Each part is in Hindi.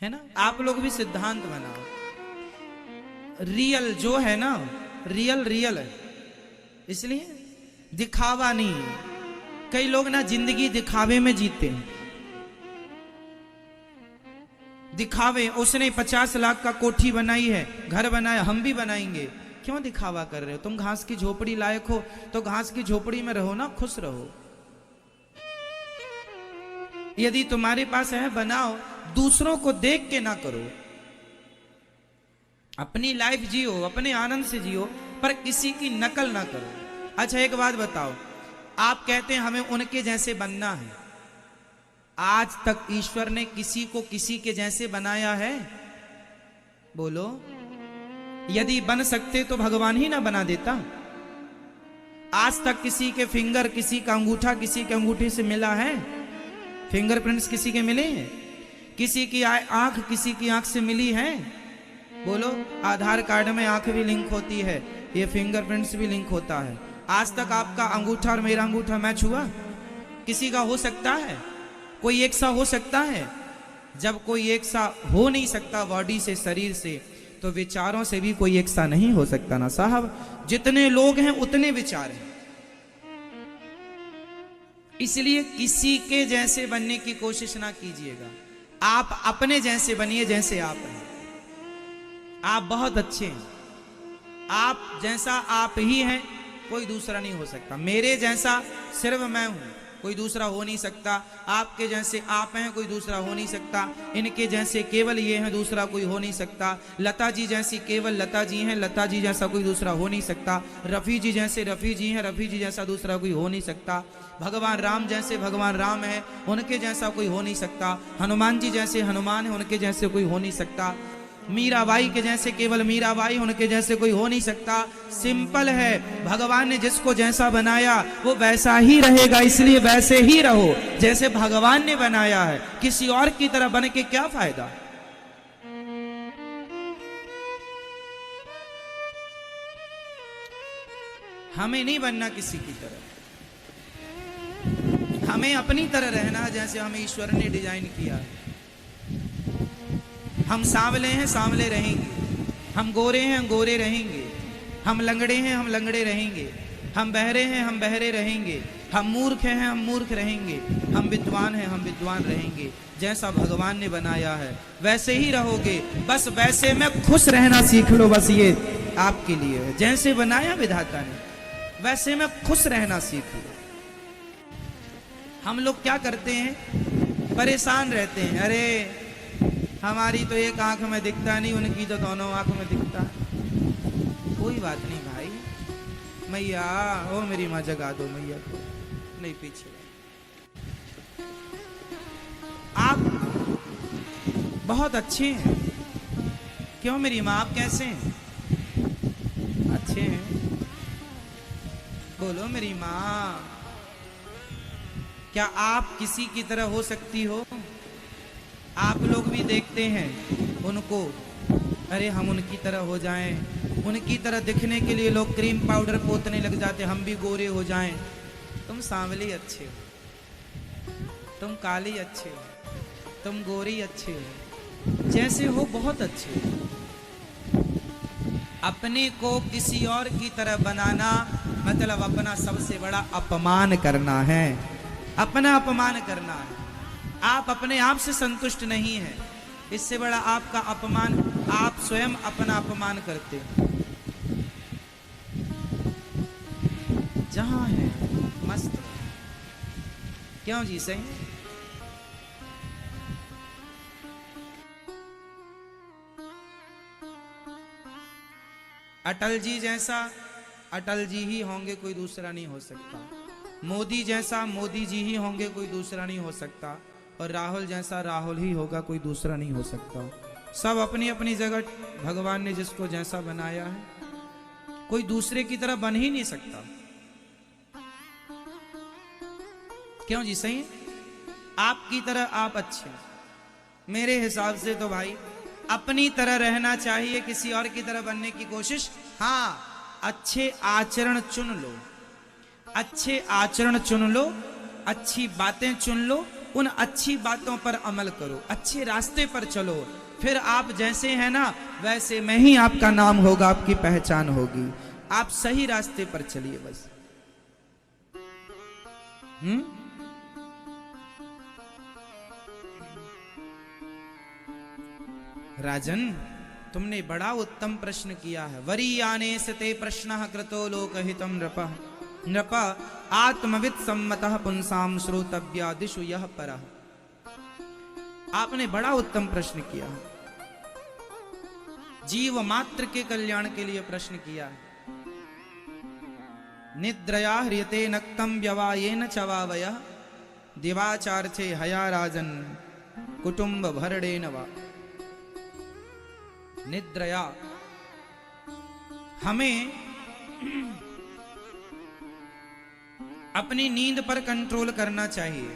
है ना। आप लोग भी सिद्धांत बनाओ, रियल जो है ना, रियल रियल है, इसलिए दिखावा नहीं है। कई लोग ना जिंदगी दिखावे में जीते हैं। दिखावे, उसने 50 लाख का कोठी बनाई है, घर बनाया, हम भी बनाएंगे। क्यों दिखावा कर रहे हो? तुम घास की झोपड़ी लायक हो तो घास की झोपड़ी में रहो ना, खुश रहो। यदि तुम्हारे पास है बनाओ, दूसरों को देख के ना करो। अपनी लाइफ जियो, अपने आनंद से जियो, पर किसी की नकल ना करो। अच्छा एक बात बताओ, आप कहते हैं हमें उनके जैसे बनना है। आज तक ईश्वर ने किसी को किसी के जैसे बनाया है? बोलो। यदि बन सकते तो भगवान ही ना बना देता। आज तक किसी के फिंगर, किसी का अंगूठा किसी के अंगूठे से मिला है? फिंगरप्रिंट्स किसी के मिले हैं? किसी की आंख किसी की आंख से मिली है? बोलो। आधार कार्ड में आंख भी लिंक होती है, ये फिंगरप्रिंट्स भी लिंक होता है। आज तक आपका अंगूठा और मेरा अंगूठा मैच हुआ? किसी का हो सकता है? कोई एक सा हो सकता है? जब कोई एक सा हो नहीं सकता बॉडी से, शरीर से, तो विचारों से भी कोई एक सा नहीं हो सकता ना साहब। जितने लोग हैं उतने विचार हैं। इसलिए किसी के जैसे बनने की कोशिश ना कीजिएगा। आप अपने जैसे बनिए, जैसे आप हैं। आप बहुत अच्छे हैं, आप जैसा आप ही हैं, कोई दूसरा नहीं हो सकता। मेरे जैसा सिर्फ मैं हूं, कोई दूसरा हो नहीं सकता। आपके जैसे आप हैं, कोई दूसरा हो नहीं सकता। इनके जैसे केवल ये हैं, दूसरा कोई हो नहीं सकता। लता जी जैसी केवल लता जी हैं, लता जी जैसा कोई दूसरा हो नहीं सकता। रफ़ी जी जैसे रफ़ी जी हैं, रफ़ी जी जैसा दूसरा कोई हो नहीं सकता। भगवान राम जैसे भगवान राम है, उनके जैसा कोई हो नहीं सकता। हनुमान जी जैसे हनुमान है, उनके जैसे कोई हो नहीं सकता। मीराबाई के जैसे केवल मीराबाई, उनके जैसे कोई हो नहीं सकता। सिंपल है, भगवान ने जिसको जैसा बनाया वो वैसा ही रहेगा, इसलिए वैसे ही रहो जैसे भगवान ने बनाया है। किसी और की तरह बन के क्या फायदा? हमें नहीं बनना किसी की तरह, हमें अपनी तरह रहना है जैसे हमें ईश्वर ने डिजाइन किया है। हम सांवले हैं, सांवले रहेंगे। हम गोरे हैं, हम गोरे रहेंगे। हम लंगड़े हैं, हम लंगड़े रहेंगे। हम बहरे हैं, हम बहरे रहेंगे। हम मूर्ख हैं, हम मूर्ख रहेंगे। हम विद्वान हैं, हम विद्वान रहेंगे। जैसा भगवान ने बनाया है वैसे ही रहोगे। बस वैसे में खुश रहना सीख लो, बस ये आपके लिए है। जैसे बनाया विधाता ने वैसे में खुश रहना सीख लो। हम लोग क्या करते हैं, परेशान रहते हैं। अरे हमारी तो एक आंख में दिखता नहीं, उनकी तो दोनों आंख में दिखता है। कोई बात नहीं भाई, मैया ओ मेरी माँ जगा दो मैया को। नहीं पीछे आप बहुत अच्छे हैं। क्यों मेरी माँ, आप कैसे हैं? अच्छे हैं। बोलो मेरी माँ, क्या आप किसी की तरह हो सकती हो? आप लोग भी देखते हैं उनको, अरे हम उनकी तरह हो जाएं। उनकी तरह दिखने के लिए लोग क्रीम पाउडर पोतने लग जाते, हम भी गोरे हो जाएं। तुम सांवले अच्छे हो, तुम काली अच्छे हो, तुम गोरी अच्छे हो, जैसे हो बहुत अच्छे हो। अपने को किसी और की तरह बनाना मतलब अपना सबसे बड़ा अपमान करना है। अपना अपमान करना है। आप अपने आप से संतुष्ट नहीं हैं, इससे बड़ा आपका अपमान, आप स्वयं अपना अपमान करते हैं। जहां है मस्त, क्यों जी सही? अटल जी जैसा अटल जी ही होंगे, कोई दूसरा नहीं हो सकता। मोदी जैसा मोदी जी ही होंगे, कोई दूसरा नहीं हो सकता। और राहुल जैसा राहुल ही होगा, कोई दूसरा नहीं हो सकता। सब अपनी अपनी जगह भगवान ने जिसको जैसा बनाया है, कोई दूसरे की तरह बन ही नहीं सकता। क्यों जी सही? आपकी तरह आप अच्छे। मेरे हिसाब से तो भाई अपनी तरह रहना चाहिए, किसी और की तरह बनने की कोशिश। हाँ, अच्छे आचरण चुन लो, अच्छे आचरण चुन लो, अच्छी बातें चुन लो, उन अच्छी बातों पर अमल करो, अच्छे रास्ते पर चलो, फिर आप जैसे हैं ना वैसे में ही आपका नाम होगा, आपकी पहचान होगी। आप सही रास्ते पर चलिए बस। राजन, तुमने बड़ा उत्तम प्रश्न किया है। वरीयाने सते प्रश्नः कृतो लोकहितं नृपः नृपः आत्मविद सम्मतः पुंसाम श्रोतव्यादिषु यः परः। आपने बड़ा उत्तम प्रश्न किया है, जीव मात्र के कल्याण के लिए प्रश्न किया है। निद्रया ह्रियते नक्तं व्यवायेन चवावयः दिवाचार्थे हया राजन कुटुंब भरणेन वा। निद्रया, हमें अपनी नींद पर कंट्रोल करना चाहिए।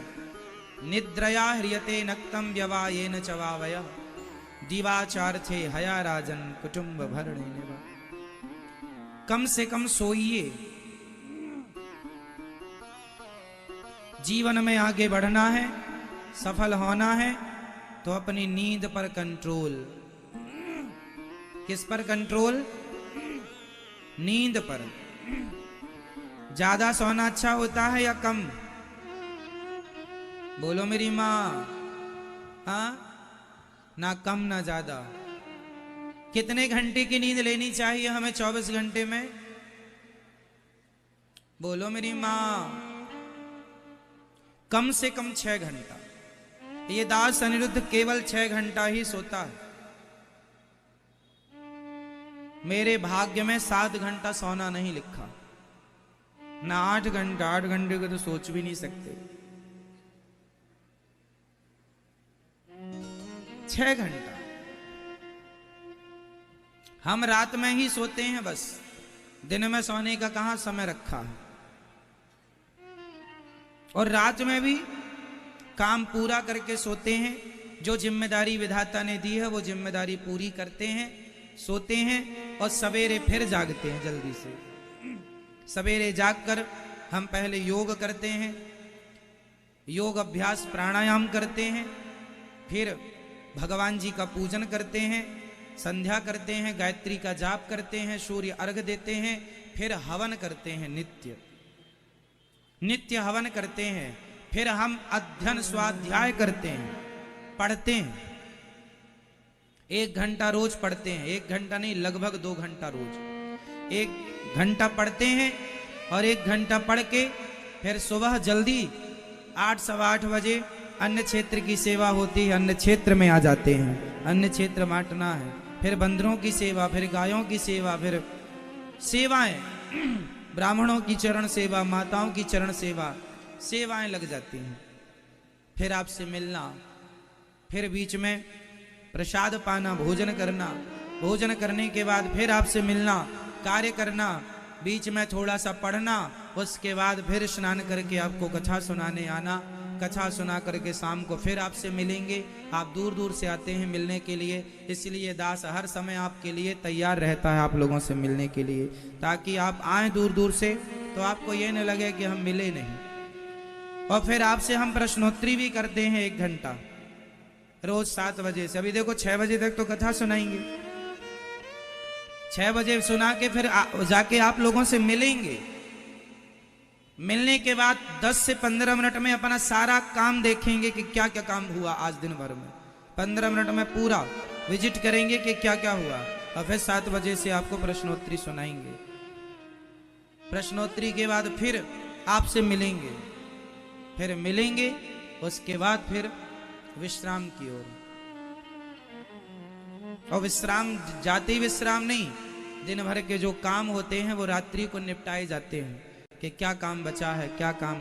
निद्रया ह्रियते नक्तं व्यवायेन चवावयः दिवाचार्थे हया राजन कुटुंब भरणेन वा। कम से कम सोइए। जीवन में आगे बढ़ना है, सफल होना है, तो अपनी नींद पर कंट्रोल। किस पर कंट्रोल? नींद पर। ज्यादा सोना अच्छा होता है या कम? बोलो मेरी माँ। हाँ, ना कम ना ज्यादा। कितने घंटे की नींद लेनी चाहिए हमें 24 घंटे में? बोलो मेरी माँ। कम से कम 6 घंटा। ये दास अनिरुद्ध केवल 6 घंटा ही सोता है। मेरे भाग्य में 7 घंटा सोना नहीं लिखा, ना 8 घंटा। 8 घंटे को तो सोच भी नहीं सकते। 6 घंटा हम रात में ही सोते हैं बस। दिन में सोने का कहां समय रखा है। और रात में भी काम पूरा करके सोते हैं। जो जिम्मेदारी विधाता ने दी है वो जिम्मेदारी पूरी करते हैं, सोते हैं और सवेरे फिर जागते हैं जल्दी से। सवेरे जागकर हम पहले योग करते हैं, योग अभ्यास प्राणायाम करते हैं, फिर भगवान जी का पूजन करते हैं, संध्या करते हैं, गायत्री का जाप करते हैं, सूर्य अर्घ देते हैं, फिर हवन करते हैं। नित्य हवन करते हैं। फिर हम अध्ययन स्वाध्याय करते हैं, पढ़ते हैं। 1 घंटा रोज पढ़ते हैं। 1 घंटा नहीं, लगभग 2 घंटा रोज। 1 घंटा पढ़ते हैं और 1 घंटा पढ़ के फिर सुबह जल्दी 8 सवा 8 बजे अन्य क्षेत्र की सेवा होती है, अन्य क्षेत्र में आ जाते हैं। अन्य क्षेत्र बांटना है, फिर बंदरों की सेवा, फिर गायों की सेवा, फिर सेवाएं, ब्राह्मणों की चरण सेवा, माताओं की चरण सेवा, सेवाएं लग जाती हैं। फिर आपसे मिलना, फिर बीच में प्रसाद पाना, भोजन करना, भोजन करने के बाद फिर आपसे मिलना, कार्य करना, बीच में थोड़ा सा पढ़ना, उसके बाद फिर स्नान करके आपको कथा सुनाने आना। कथा सुना करके शाम को फिर आपसे मिलेंगे। आप दूर दूर से आते हैं मिलने के लिए, इसलिए दास हर समय आपके लिए तैयार रहता है आप लोगों से मिलने के लिए, ताकि आप आए दूर दूर से तो आपको ये न लगे कि हम मिले नहीं। और फिर आपसे हम प्रश्नोत्तरी भी करते हैं 1 घंटा रोज 7 बजे से। अभी देखो 6 बजे तक तो कथा सुनाएंगे, 6 बजे सुना के फिर जाके आप लोगों से मिलेंगे। मिलने के बाद 10 से 15 मिनट में अपना सारा काम देखेंगे कि क्या क्या काम हुआ आज दिन भर में। 15 मिनट में पूरा विजिट करेंगे कि क्या क्या हुआ, और फिर 7 बजे से आपको प्रश्नोत्तरी सुनाएंगे। प्रश्नोत्तरी के बाद फिर आपसे मिलेंगे, फिर मिलेंगे, उसके बाद फिर विश्राम की ओर। और विश्राम जाते ही विश्राम नहीं, दिन भर के जो काम होते हैं वो रात्रि को निपटाए जाते हैं कि क्या काम बचा है, क्या काम।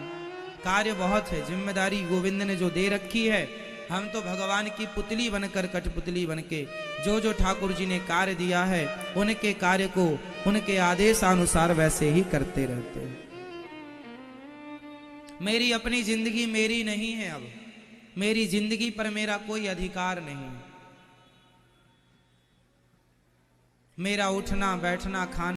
कार्य बहुत है, जिम्मेदारी गोविंद ने जो दे रखी है। हम तो भगवान की पुतली बनकर, कठपुतली बनके जो जो ठाकुर जी ने कार्य दिया है उनके कार्य को उनके आदेशानुसार वैसे ही करते रहते हैं। मेरी अपनी जिंदगी मेरी नहीं है, अब मेरी जिंदगी पर मेरा कोई अधिकार नहीं। मेरा उठना बैठना खाना